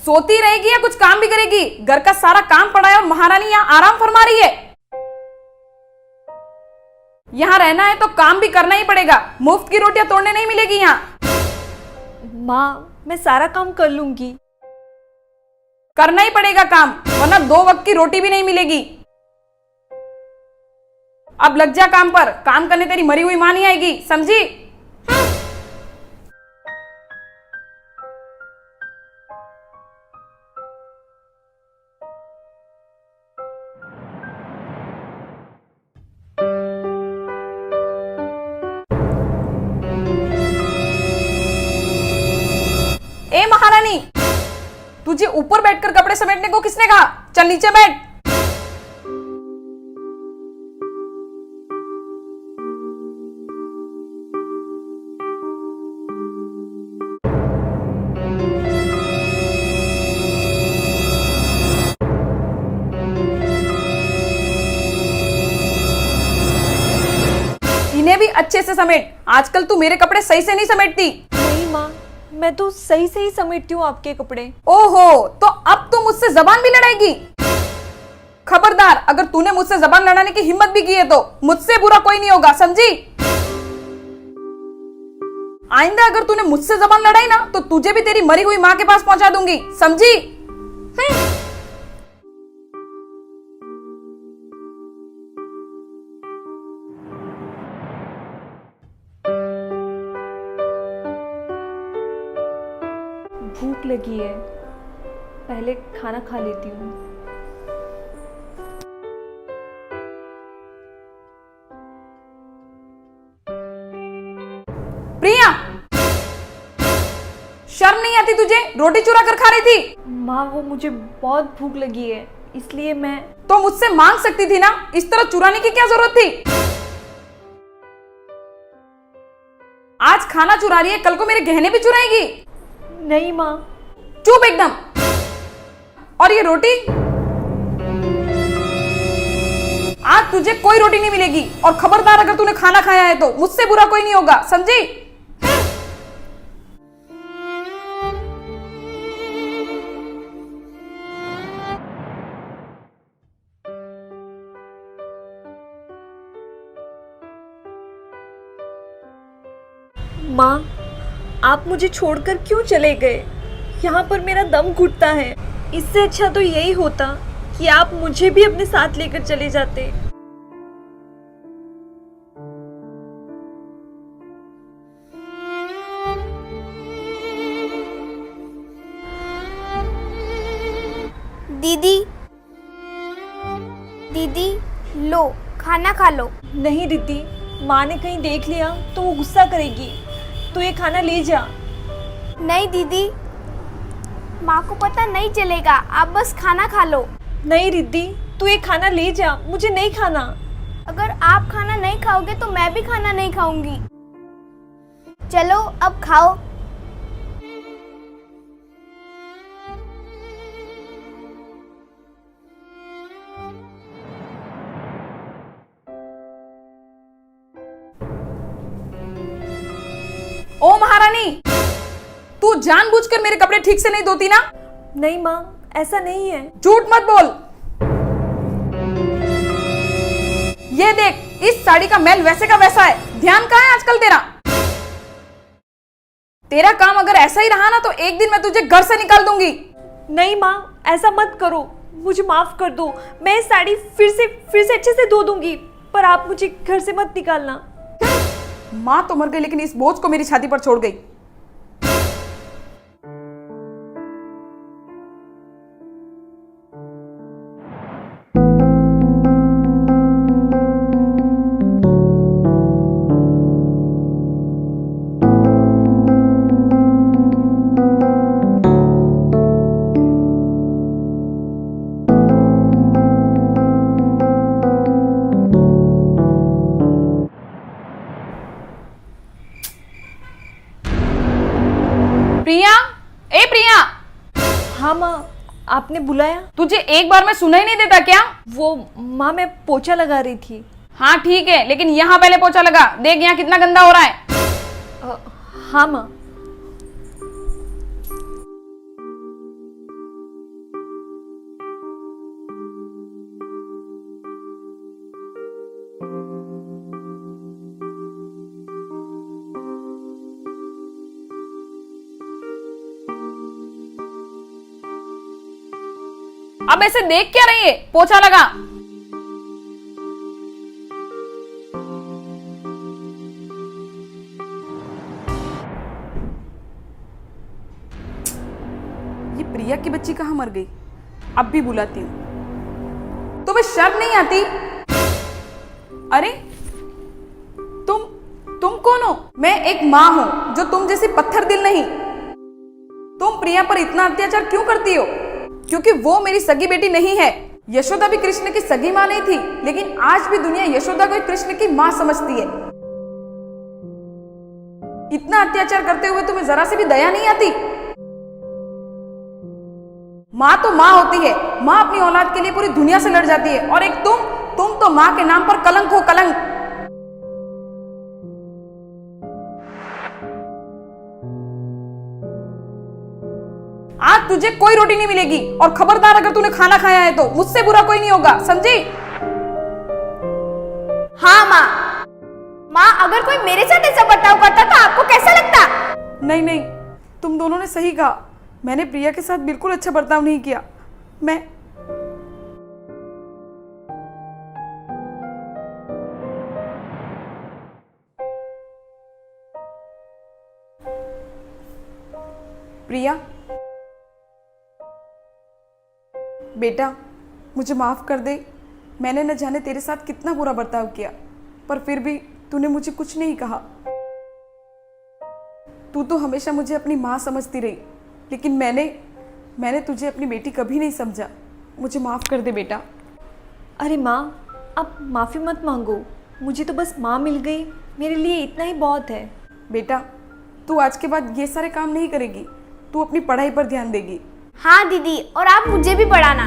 सोती रहेगी या कुछ काम भी करेगी? घर का सारा काम पड़ा है और महारानी यहाँ आराम फरमा रही है। यहाँ रहना है तो काम भी करना ही पड़ेगा, मुफ्त की रोटियां तोड़ने नहीं मिलेगी यहाँ। माँ मैं सारा काम कर लूंगी। करना ही पड़ेगा काम, वरना 2 वक्त की रोटी भी नहीं मिलेगी। अब लग जा काम पर, काम करने तेरी मरी हुई मां नहीं आएगी, समझी? ए महारानी, तुझे ऊपर बैठकर कपड़े समेटने को किसने कहा? चल नीचे बैठ। इन्हें भी अच्छे से समेट, आजकल तू मेरे कपड़े सही से नहीं समेटती। नहीं माँ, मैं तो सही से ही समेटती हूँ आपके कपड़े। ओहो, तो अब तू मुझसे जबान भी लड़ाएगी? खबरदार, अगर तूने मुझसे जबान लड़ाने की हिम्मत भी की है तो मुझसे बुरा कोई नहीं होगा, समझी? आइंदा अगर तूने मुझसे जबान लड़ाई ना तो तुझे भी तेरी मरी हुई मां के पास पहुंचा दूंगी, समझी? भूख लगी है, पहले खाना खा लेती हूँ। प्रिया, शर्म नहीं आती तुझे? रोटी चुरा कर खा रही थी। माँ वो मुझे बहुत भूख लगी है, इसलिए मैं। तो मुझसे मांग सकती थी ना, इस तरह चुराने की क्या जरूरत थी? आज खाना चुरा रही है, कल को मेरे गहने भी चुराएगी। नहीं माँ। चुप एकदम। और ये रोटी, आज तुझे कोई रोटी नहीं मिलेगी, और खबरदार अगर तूने खाना खाया है तो मुझसे बुरा कोई नहीं होगा, समझी? माँ आप मुझे छोड़कर क्यों चले गए? यहाँ पर मेरा दम घुटता है। इससे अच्छा तो यही होता कि आप मुझे भी अपने साथ लेकर चले जाते। दीदी, दीदी लो खाना खा लो। नहीं रिद्धि, माँ ने कहीं देख लिया तो वो गुस्सा करेगी, तो ये खाना ले जा। नहीं दीदी, माँ को पता नहीं चलेगा, आप बस खाना खा लो। नहीं रिद्धि, तू ये खाना ले जा, मुझे नहीं खाना। अगर आप खाना नहीं खाओगे तो मैं भी खाना नहीं खाऊंगी। चलो अब खाओ। ओ महारानी, तू जानबूझकर मेरे कपड़े ठीक से नहीं धोती ना? नहीं माँ, ऐसा नहीं है। झूठ मत बोल। ये देख, इस साड़ी का मैल वैसे का वैसा है, ध्यान कहाँ है आजकल तेरा? तेरा काम अगर ऐसा ही रहा ना तो एक दिन मैं तुझे घर से निकाल दूंगी। नहीं माँ, ऐसा मत करो, मुझे माफ कर दो। मैं ये साड़ी फिर से अच्छे से धो दूंगी, पर आप मुझे घर से मत निकालना। माँ तो मर गई, लेकिन इस बोझ को मेरी छाती पर छोड़ गई। प्रिया, ए प्रिया। हाँ माँ, आपने बुलाया? तुझे एक बार में सुना ही नहीं देता क्या? वो माँ, मैं पोछा लगा रही थी। हाँ ठीक है, लेकिन यहाँ पहले पोछा लगा, देख यहाँ कितना गंदा हो रहा है। हाँ माँ। अब ऐसे देख क्या रही है? पोछा लगा। ये प्रिया की बच्ची कहाँ मर गई? अब भी बुलाती हूँ। तुम्हें शर्म नहीं आती? अरे तुम कौन हो? मैं एक माँ हूं जो तुम जैसी पत्थर दिल नहीं। तुम प्रिया पर इतना अत्याचार क्यों करती हो? क्योंकि वो मेरी सगी बेटी नहीं है। यशोदा भी कृष्ण की सगी माँ नहीं थी, लेकिन आज भी दुनिया यशोदा को कृष्ण की माँ समझती है। इतना अत्याचार करते हुए तुम्हें जरा से भी दया नहीं आती? माँ तो माँ होती है। माँ अपनी औलाद के लिए पूरी दुनिया से लड़ जाती है, और एक तुम तो माँ के नाम पर कलंक हो, कलंक। आज तुझे कोई रोटी नहीं मिलेगी, और खबरदार अगर तूने खाना खाया है तो मुझसे बुरा कोई नहीं होगा, समझी? हाँ माँ, अगर कोई मेरे साथ ऐसा बर्ताव करता तो आपको कैसा लगता? नहीं, तुम दोनों ने सही कहा। मैंने प्रिया के साथ बिल्कुल अच्छा बर्ताव नहीं किया। मैं प्रिया, बेटा मुझे माफ कर दे। मैंने न जाने तेरे साथ कितना बुरा बर्ताव किया, पर फिर भी तूने मुझे कुछ नहीं कहा। तू तो हमेशा मुझे अपनी माँ समझती रही, लेकिन मैंने तुझे अपनी बेटी कभी नहीं समझा। मुझे माफ कर दे बेटा। अरे माँ, आप माफ़ी मत मांगो। मुझे तो बस माँ मिल गई, मेरे लिए इतना ही बहुत है। बेटा तू आज के बाद ये सारे काम नहीं करेगी, तू अपनी पढ़ाई पर ध्यान देगी। हाँ दीदी, और आप मुझे भी पढ़ाना।